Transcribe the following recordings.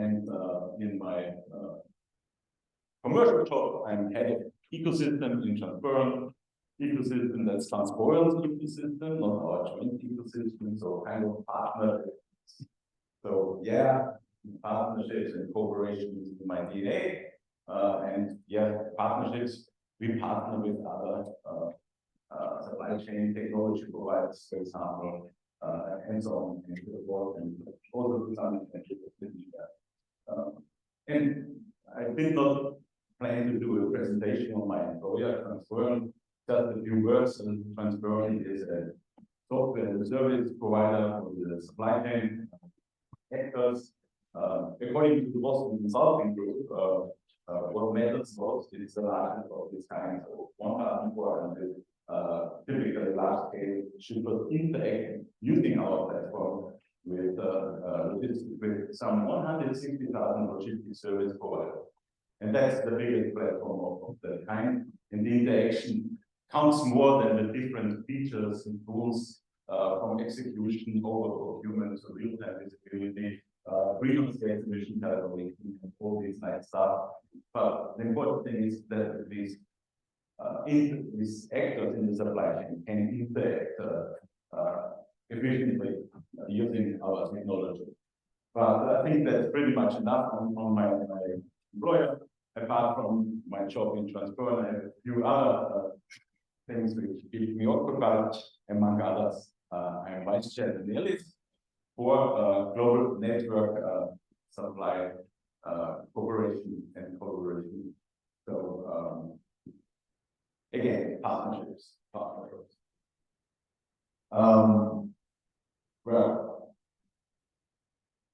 and in my commercial job, I'm head of ecosystem in transparent ecosystem. That's transparent ecosystem, not our joint ecosystem. So kind of partner. So yeah, partnerships and cooperation is in my DNA. And yeah, partnerships. We partner with other supply chain technology providers, for example, and so on, and so forth, and also to some extent and I did not plan to do a presentation on my employer, Transparent. Just a few words. Transparent is a software as a service provider for the supply chain actors. According to the Boston Consulting Group, what matters most is the largest of this kind, so 1,400 typically large scale shippers interact using our platform with some 160,000 logistics service providers. And that's the biggest platform of the kind. And the interaction counts more than the different features and tools from execution over procurement to real-time visibility, greenhouse gas emission calculation, and all this nice stuff. But the important thing is that these actors in the supply chain can interact efficiently using our technology. But I think that's pretty much enough on my employer. Apart from my job in Transparent, I have a few other things which keep me occupied. Among others, I am vice chair in the list for global network supply cooperation and collaboration. So again, partnerships. Well,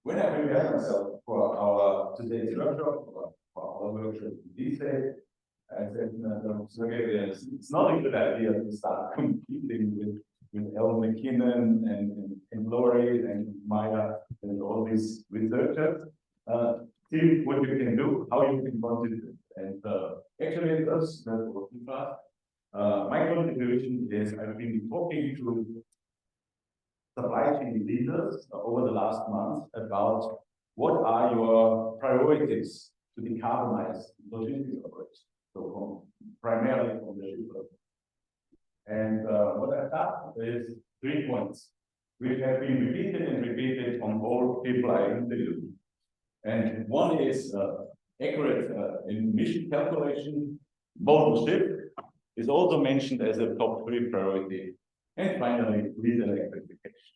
when I prepare myself for our today's workshop, for our workshop these days, I said, it's not a good idea to start competing with El McKinnon and Lori and Maya and all these researchers. See what you can do, how you can contribute. And actually, that's working fast. My contribution is I've been talking to supply chain leaders over the last month about what are your priorities to decarbonize logistics operations. So primarily from the shipper. And what I've done is 3 points, which have been repeated on all people I interviewed. And one is accurate emission calculation. Modal shift is also mentioned as a top 3 priority. And finally, fleet electrification.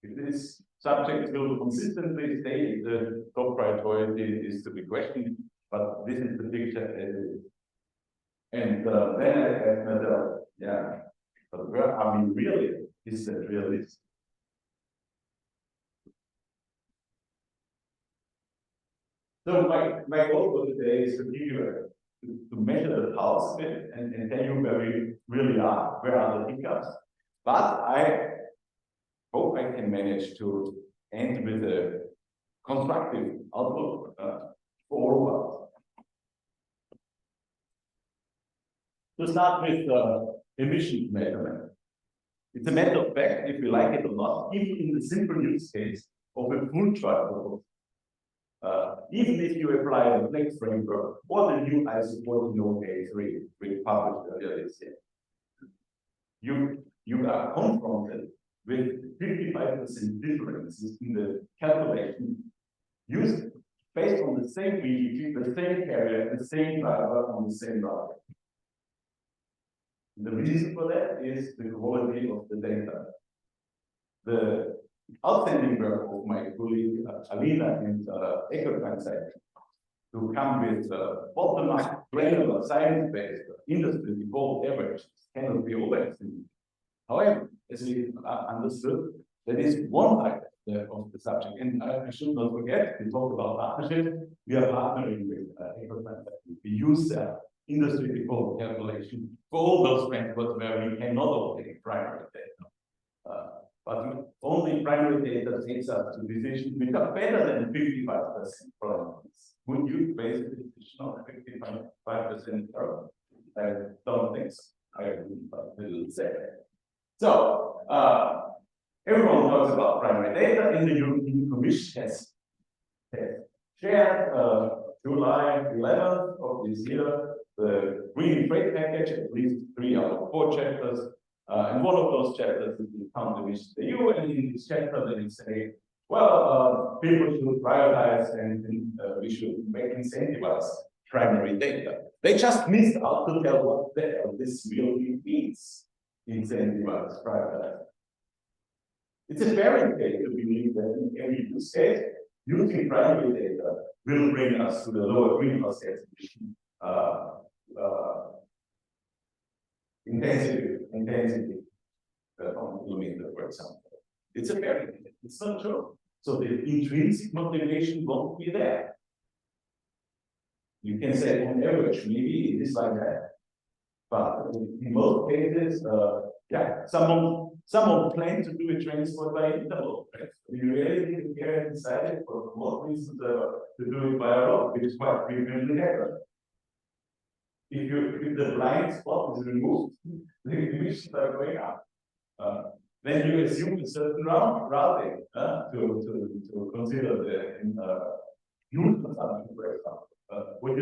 If this subject will consistently stay the top priority is to be questioned, but this is the picture as it is. And then I asked myself, yeah, but where are we really? Is that realistic? So my goal for today is to give you to measure the pulse of it and tell you where we really are, where are the hiccups. But I hope I can manage to end with a constructive outlook for all of us. To start with emission measurement. It's a matter of fact, if you like it or not, even in the simple use case of a full truck, even if you apply the flex framework or the new ISO 14083, which published earlier this year, you are confronted with 55% differences in the calculation used based on the same vehicle, the same carrier, the same driver on the same route. The reason for that is the quality of the data. The outstanding work of my colleague Alina and EcoTransaction to come with bottom-up, granular, science-based, industry-evolved averages cannot be overestimated. However, as we understood, that is one factor of the subject. And I should not forget, we talk about partnership. We are partnering with EcoTransaction. We use their industry-evolved calculation for all those transports where we cannot obtain primary data. But only primary data takes us to decisions which are better than 55% probabilities. Would you base a decision on 55% error? I don't think so. I will say that. So, everyone talks about primary data, and the European Commission has shared July 11th of this year, the Green Freight Package, at least 3 out of 4 chapters. And one of those chapters is the Counter Emissions EU, and in this chapter they say, well, people should prioritize and we should make incentivize primary data. They just missed out to tell what the hell this really means, incentivize, prioritize. It's a fairy tale to believe that in every use case, using primary data will bring us to the lower greenhouse gas emission intensity on kilometer, for example. It's a fairy tale. It's not true. So the intrinsic motivation won't be there. You can say on average, maybe it is like that. But in most cases, yeah, someone planned to do a transport by interval. Right? We really decided for what reason to do it by road, which is quite frequently happens. If the blind spot is removed, the emissions are going up. Then you assume a certain routing to consider the fuel consumption, for example. What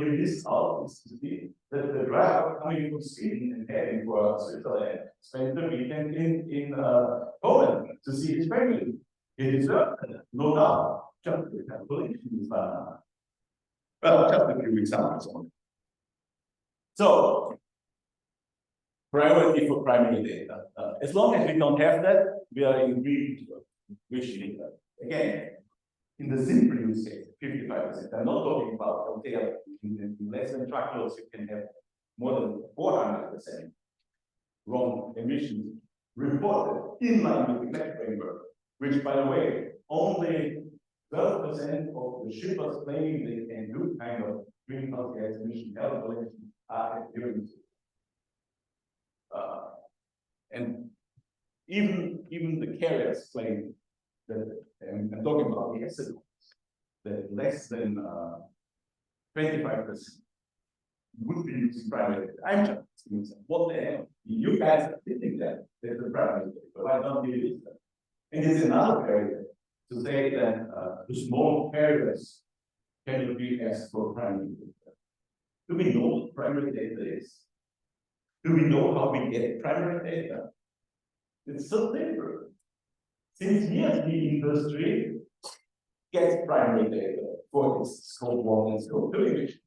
you miss out is to see that the driver coming from Sweden and heading for Switzerland spent the weekend in Poland to see his family. He deserved it, no doubt. Just the calculation is well, just a few examples on it. So, priority for primary data. As long as we don't have that, we are in green wishing. Again, in the simple use case, 55%. I'm not talking about, okay, in less than truckloads, you can have more than 400% wrong emissions reported in line with the CAC framework, which, by the way, only 12% of the shippers claiming they can do kind of greenhouse gas emission calculation are adhering to. And even the carriers claim that, and I'm talking about the asset, that less than 25% would be using private data. I'm just saying, what the hell? You guys are thinking that there's a private data, but why don't you use that? And it's another barrier to say that the small carriers cannot be asked for primary data. Do we know what primary data is? Do we know how we get primary data? It's so simple. Since years, the industry gets primary data for its scope 1 and scope 2 emissions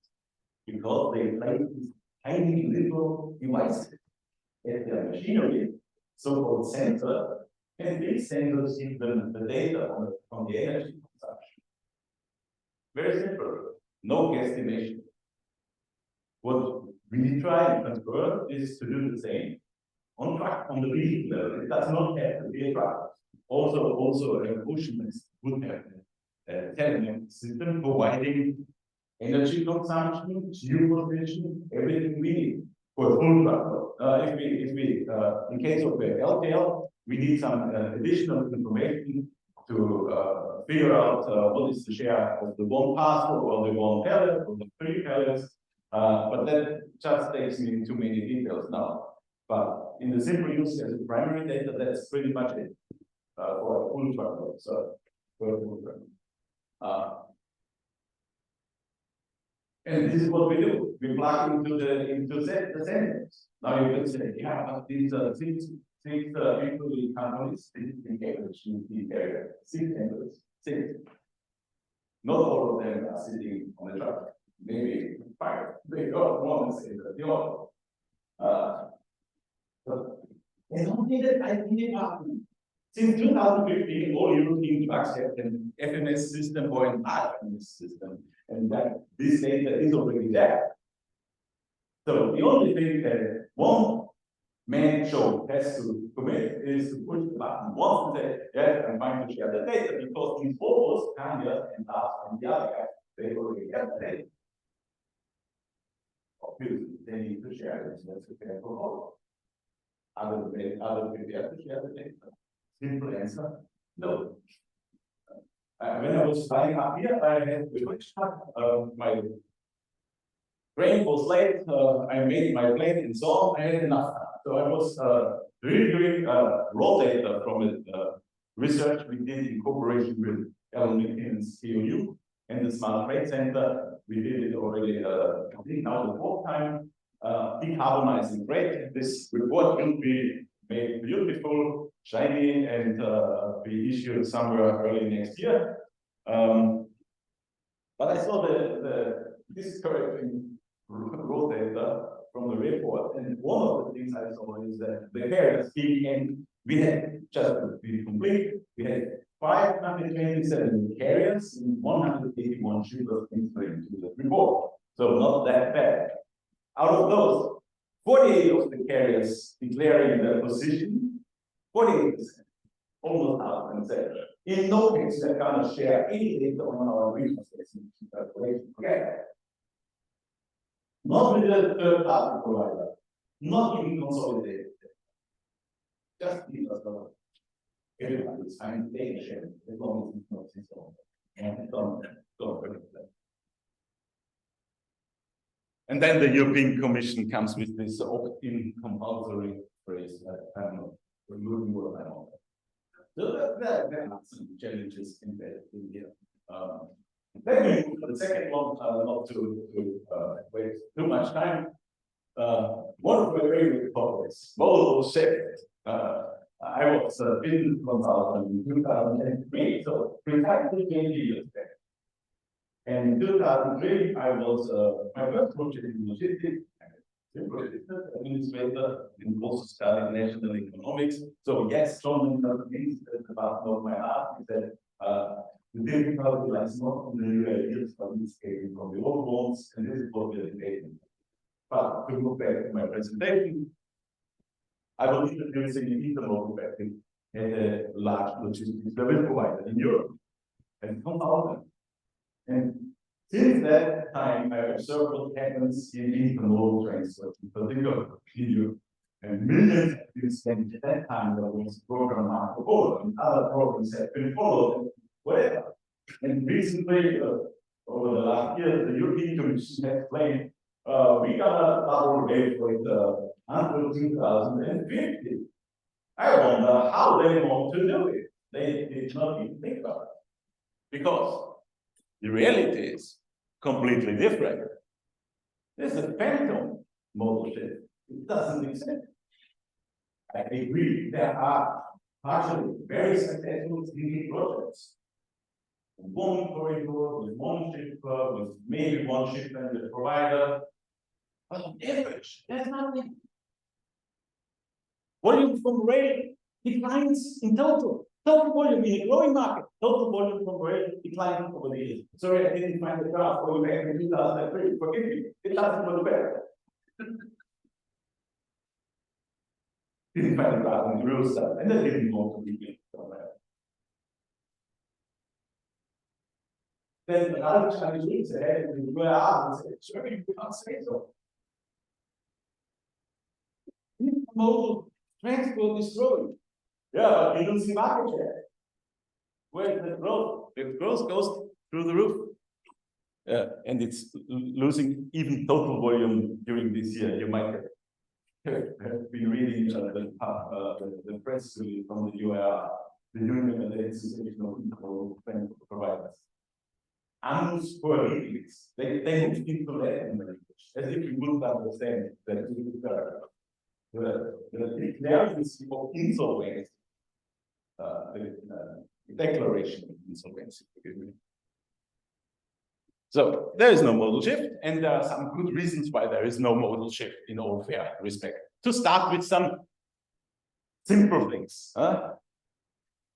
because they place these tiny little devices at their machinery, so-called sensor, and these sensors give them the data on the energy consumption. Very simple, no guesstimation. What we try and transfer is to do the same on the vehicle level. It does not have to be a truck. Also an ocean would have a telemetry system providing energy consumption, fuel position, everything we need for a full truckload. If we in case of the LTL, we need some additional information to figure out what is the share of the one parcel or the one pallet or the 3 pallets. But that just takes me too many details now. But in the simple use as a primary data, that's pretty much it for a full truckload. So for a full truckload. And this is what we do. We plug into the sensors. Now you can say, yeah, but these six equally companies, in average in the area, 6 employees, 6. Not all of them are sitting on the truck. Maybe 5. They don't want to say that the other. But they don't need it. I think it happened. Since 2015, all European trucks have an FMS system or an RFMS system, and that this data is already there. So the only thing that one man show has to commit is to push the button once and say, yes, I'm going to share the data, because these photos, Kanye and us and the other guys, they already have the data. Obviously, they need to share it. That's okay for all. Other prepare to share the data. Simple answer, no. When I was flying up here, I had my train was late. I made my plane and so on. I had enough time. So I was reviewing raw data from research we did in cooperation with Alan McKinnon Siemens KOU and the Smart Trade Center. We did it already, I think now the fourth time, decarbonizing trade. This report will be made beautiful, shiny, and be issued somewhere early next year. But I saw discouraging raw data from the report, and one of the things I saw is that the carriers peak, we had, just to be complete, we had 527 carriers and 181 shippers entering to the report. So not that bad. Out of those, 48 of the carriers declaring their position, 48%, almost half, and said, in no case they're going to share any data on our regional calculation. Okay. Not with the third-party provider, not even consolidated. Just give us the everybody is fine data sharing as long as it's not his own. And don't forget that. And then the European Commission comes with this opt-in compulsory phrase that I'm not removing what I don't. So there are some challenges embedded in here. Then we move to the second one, not to waste too much time. One of my favorite topics, modal shift. I was a business consultant in 2003, so precisely 20 years back. And in 2003, I was my first project in logistics, administrator, and also studied national economics. So yes, John things that's about not my art is that the difficulty lies not on the new ideas, but it's came from the old ones, and this is what we are debating. But to go back to my presentation, I was introducing an intermodal perspective and a large logistics service provider in Europe and consultant. And since that time, I observed what happens in intermodal transport, in particular in Europe. And millions have been spent at that time. There was a program Marco Polo, and other programs have been followed, whatever. And recently, over the last year, the European Commission has claimed we got a double rate with until 2050. I wonder how they want to do it. They did not even think about it. Because the reality is completely different. There's a phantom model shift. It doesn't exist. I agree, there are partially very successful CDD projects. One corridor with one shipper, with maybe one shipment with a provider. But on average, there's nothing. Volume from rail declines in total. Total volume in a growing market. Total volume from rail declines over the years. Sorry, I didn't find the graph for you back in 2003. Forgive me. It doesn't look better. Didn't find the graph on the real side, and I didn't want to be somewhere. Then another Chinese week ahead, and we were out and said, sure, you can't say so. Intermodal transport is growing. Yeah, but we don't see market share. Where's the growth? The growth goes through the roof. And it's losing even total volume during this year. You might have been reading the press release from the UAR, the Union of the Association of Intermodal Transport Providers. Annus for readings. They moved into Latin language, as if you wouldn't understand that the declaration of insolvency, the declaration of insolvency, forgive me. So there is no modal shift, and there are some good reasons why there is no modal shift in all fair respect. To start with some simple things.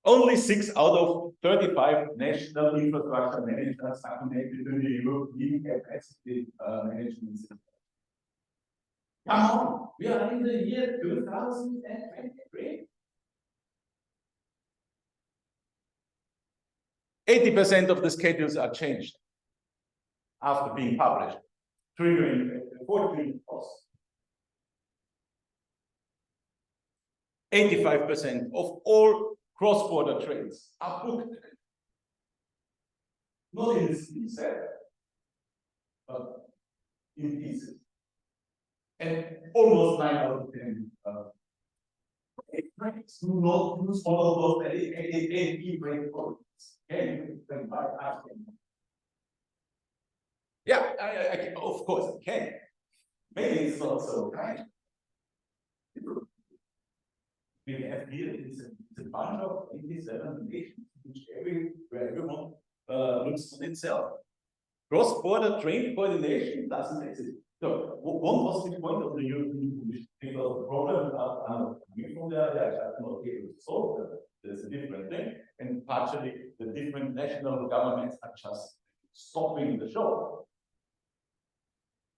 Only 6 out of 35 national infrastructure managers are connected to the European capacity management system. Come on, we are in the year 2023. 80% of the schedules are changed after being published, triggering 14 costs. 85% of all cross-border trains are booked. Not in the city center, but in pieces. And almost 9 out of 10 trains do not use all of those 8 break points. Can you explain why asking? Yeah, of course I can. Maybe it's not so kind. We have here is a bunch of 87 nations, which where everyone looks on itself. Cross-border trade coordination doesn't exist. So one was the point of the European Commission because the problem coming from there, they are not able to solve that. There's a different thing, and partially the different national governments are just stopping the show.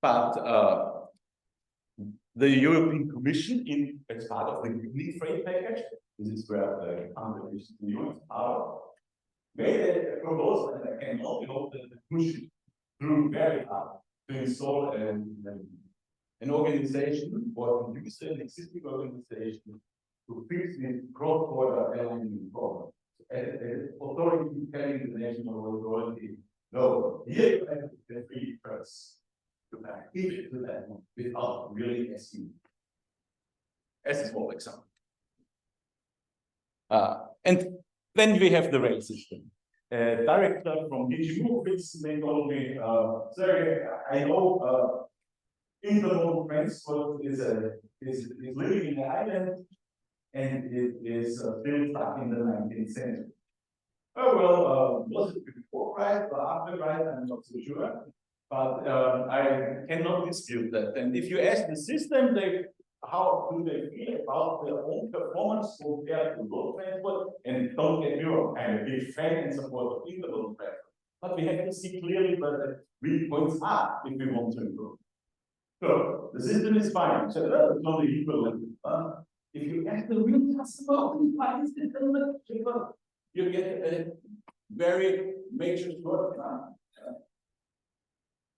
But the European Commission, as part of the Green Trade Package, this is where the country is made a proposal, and I can only hope that the Commission grew very hard to install an organization or to use an existing organization to fix the cross-border airline problem. An authority telling the national authority, no, here you have the free press to keep it to that without really asking. As a small example. And then we have the rail system. Director from DG told me, Sergey, I know intermodal transport is living in the island and it is still stuck in the 19th century. Oh, well, was it before Christ or after Christ? I'm not so sure. But I cannot dispute that. And if you ask the system, how do they feel about their own performance compared to road transport? And don't get me wrong, I'm a big fan and supporter of intermodal transport. But we have to see clearly where the weak points are if we want to improve. So the system is fine. So it's not the equal. If you ask the real customer, why is the system cheaper? You get a very major short.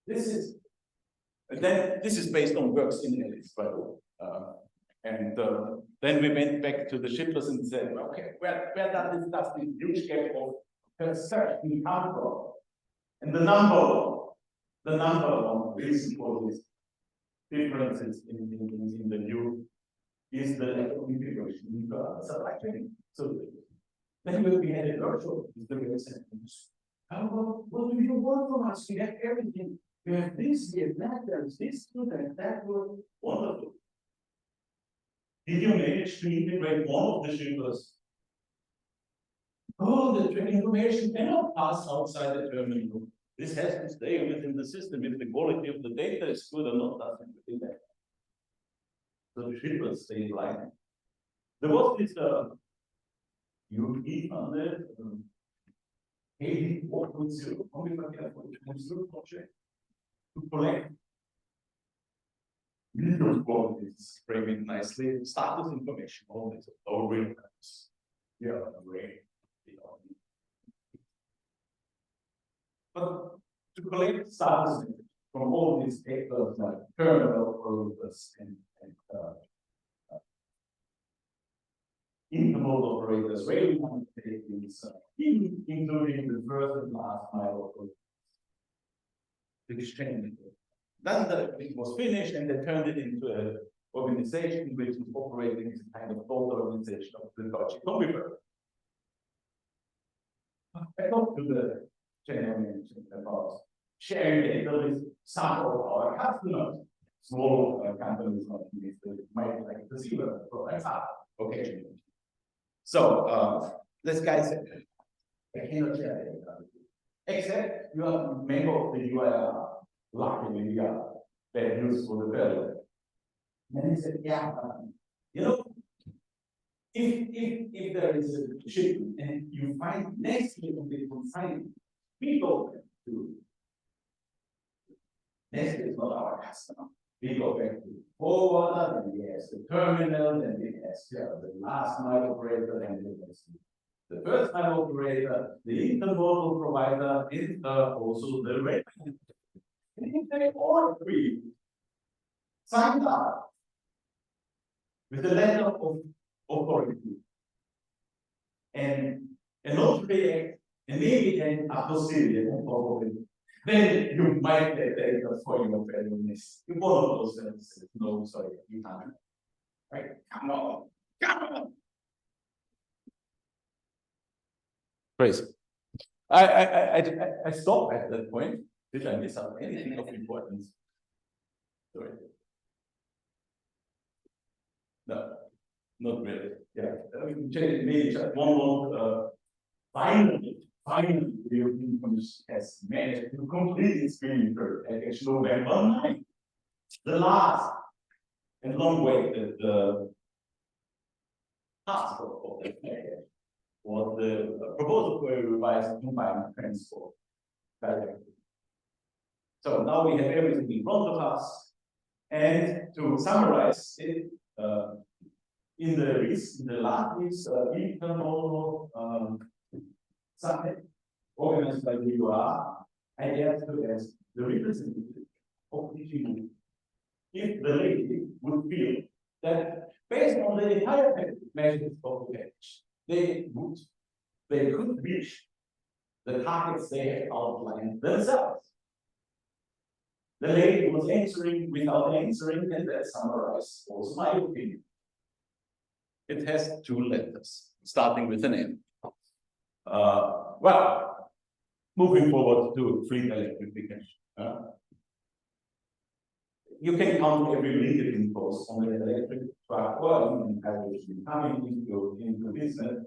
This is based on works in Alice, by the way. Then we went back to the shippers and said, okay, where does this huge gap of perception come from? And the number one reason for these differences in the view is the lack of integration into the supply chain. So then we had a workshop with the real sentence. What do you want from us? We have everything. We have this, we have that, there's this, that was wonderful. Did you manage to integrate one of the shippers? Oh, the information cannot pass outside the terminal. This has to stay within the system. If the quality of the data is good or not, doesn't really matter. So the shippers stay in line. There was this European funded 4.0 project to collect million qualities, framing nicely, status information, all this, all real times. Yeah, array. But to collect status from all these actors like terminal operators and intermodal operators, rail companies, including the first and last mile operators. The exchange. Then it was finished and they turned it into an organization which is operating as a kind of total organization of the Deutsche Computer. I talked to the general manager about sharing data with some of our customers, small companies like this that might like to see what products are occasionally. So this guy said, I cannot share data, except you are a member of the UIR. Luckily, we are very useful to develop. And he said, yeah, you know, if there is a ship and you find next to the consignment, we go to next is not our customer. We go back to the forwarder, then we ask the terminal, then we ask the last mile operator, and we ask the first mile operator, the intermodal provider, and also the rail. And if they all agree, signed up with the letter of authority and not react immediately after Syria and probably, then you might get data for your fairness. In one of those sentences, no, sorry, you can't. Right? Come on, come on. Crazy. I stopped at that point. Did I miss out anything of importance? Sorry. No, not really. Yeah, maybe just one more. Finally, the European Commission has managed to complete its green curve at November 9. The last and long waited task of the package was the proposal for a revised combined transport directive. So now we have everything in front of us, and to summarize it, in the last week's internal summit organized by the UR, I asked to ask the representative of the EU if the lady would feel that based on the entire measures of the package, they could reach the targets they have outlined themselves. The lady was answering without answering, and that summarizes also my opinion. It has two letters, starting with an M. Well, moving forward to fleet electrification. You can count every LinkedIn post on an electric truck or even hydrogen coming into business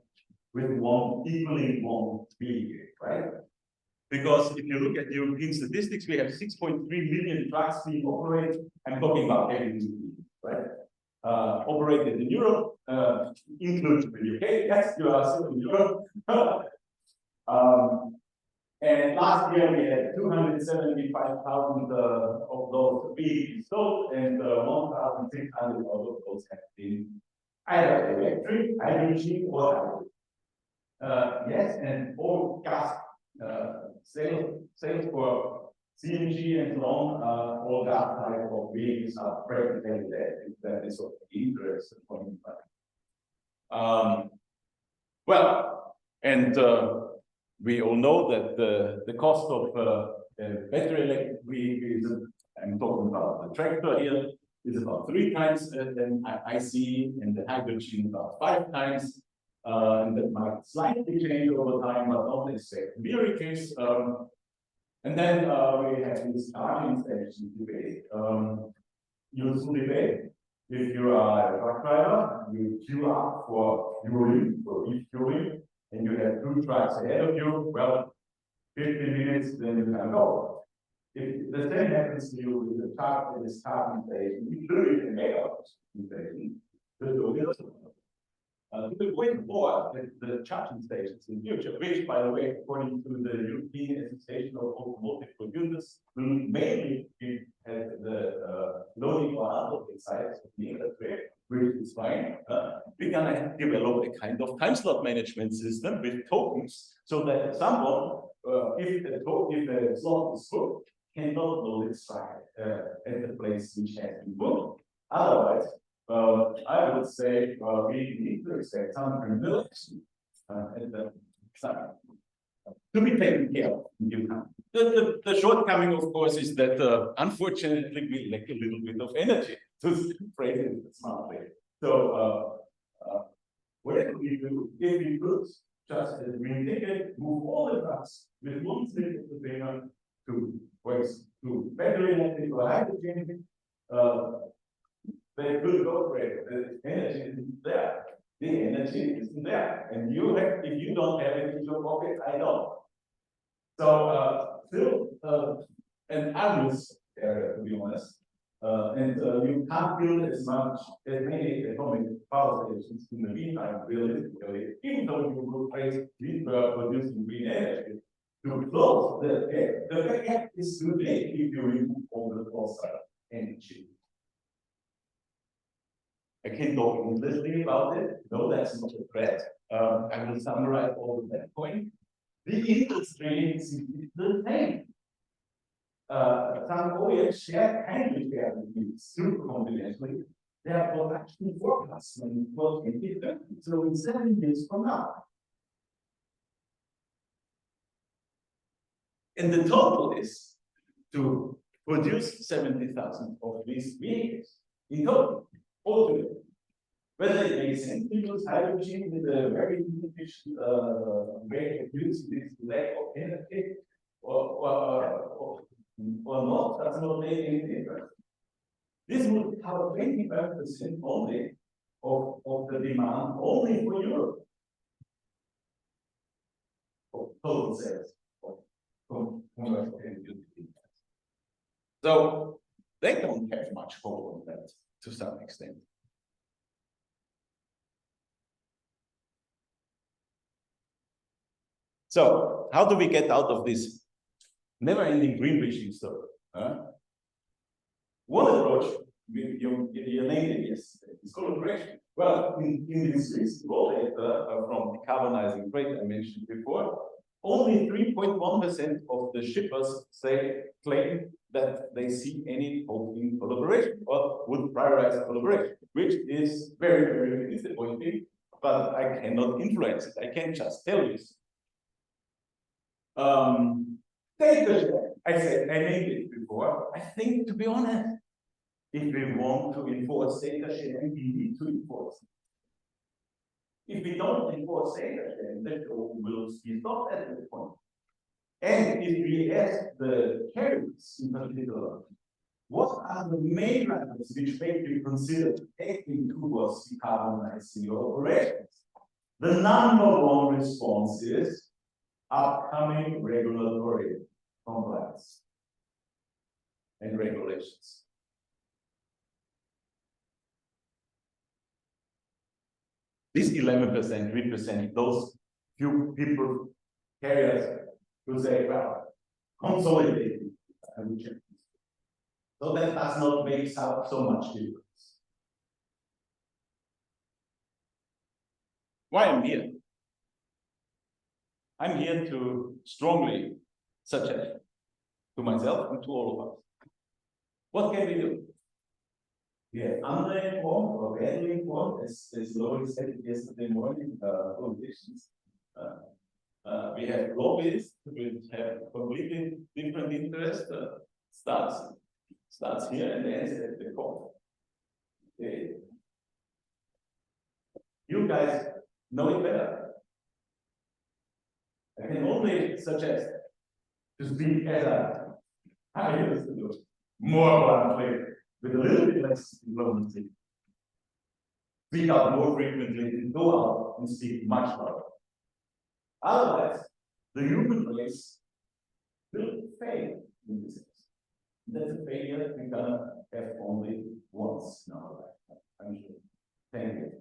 with equally one vehicle, right? Because if you look at European statistics, we have 6.3 million trucks being operated. I'm talking about everything, right? Operated in Europe, including the UK. Yes, you are still in Europe. And last year we had 275,000 of those vehicles sold, and 1,600 of those have been either electric, hydrogen, or hybrid. Yes, and all gas sales for CNG and so on, all that type of vehicles are practically dead. That is of interest. Well, and we all know that the cost of battery electric vehicles, I'm talking about the tractor here, is about 3 times than IC, and the hydrogen about 5 times. And that might slightly change over time, but not expect miracles. And then we have this charging station debate, useful debate. If you are a truck driver, you queue up for fueling, for refueling, and you have 2 trucks ahead of you, well, 15 minutes, then you can go. If the same happens to you with the truck that is charging station, including the mega station, going forward the charging stations in the future, which, by the way, according to the European Association of Automotive Producers, will mainly be at the loading or unloading sites of the industry, which is fine. We're going to develop a kind of time slot management system with tokens, so that someone, if a slot is booked, cannot load its truck at the place which has been booked. Otherwise, I would say we need to expect some regulation at the site to be taken care of in due time. The shortcoming, of course, is that unfortunately we lack a little bit of energy to phrase it smartly. So whatever we do, if we could just as green ticket, move all the trucks with one stick of the finger to battery electric or hydrogen. They could operate. The energy isn't there. The energy isn't there. And you have, if you don't have it in your pocket, I don't. So still an endless area, to be honest. And you can't build as many atomic power stations in the meantime, realistically, even though you will raise producing green energy. To close the gap is too big if you remove all the fossil energy. I can talk endlessly about it. No, that's not a threat. I will summarize all of that point. The industry is the same. Some OEMs kindly share with me super confidently their production forecast for 2030, so in 7 years from now. And the total is to produce 70,000 of these vehicles in total. Altogether. whether it makes sense to use hydrogen with a very inefficient way of using this lack of energy or not, does not make any difference. This would cover 25% only of the demand only for Europe. Of total sales of commercial energy. So they don't have much hope on that to some extent. So how do we get out of this never-ending greenwashing story? One approach, you named it yesterday, is collaboration. Well, in this recent raw data from decarbonizing trade I mentioned before, only 3.1% of the shippers claim that they see any hope in collaboration or would prioritize collaboration, which is very, very disappointing, but I cannot influence it. I can just tell you. Data share, I named it before. I think, to be honest, if we want to enforce data sharing, we need to enforce it. If we don't enforce data sharing, then will be stopped at this point. And if we ask the carriers in particular, what are the main drivers which make you consider taking towards decarbonizing your operations? The number one response is upcoming regulatory compliance and regulations. This 11% represent those few people, carriers, who say, well, consolidating. So that does not make so much difference. Why I'm here? I'm here to strongly suggest to myself and to all of us, what can we do? We are underinformed or badly informed, as Lori said yesterday morning, politicians. We have lobbyists which have completely different interests. Starts here and ends at the court. Okay. You guys know it better. I can only suggest to speak as I used to do, more bluntly, with a little bit less diplomacy. Speak out more frequently and go out and speak much louder. Otherwise, the human race will fail in this case. That's a failure we're gonna have only once in our lifetime. I'm sure. Thank you.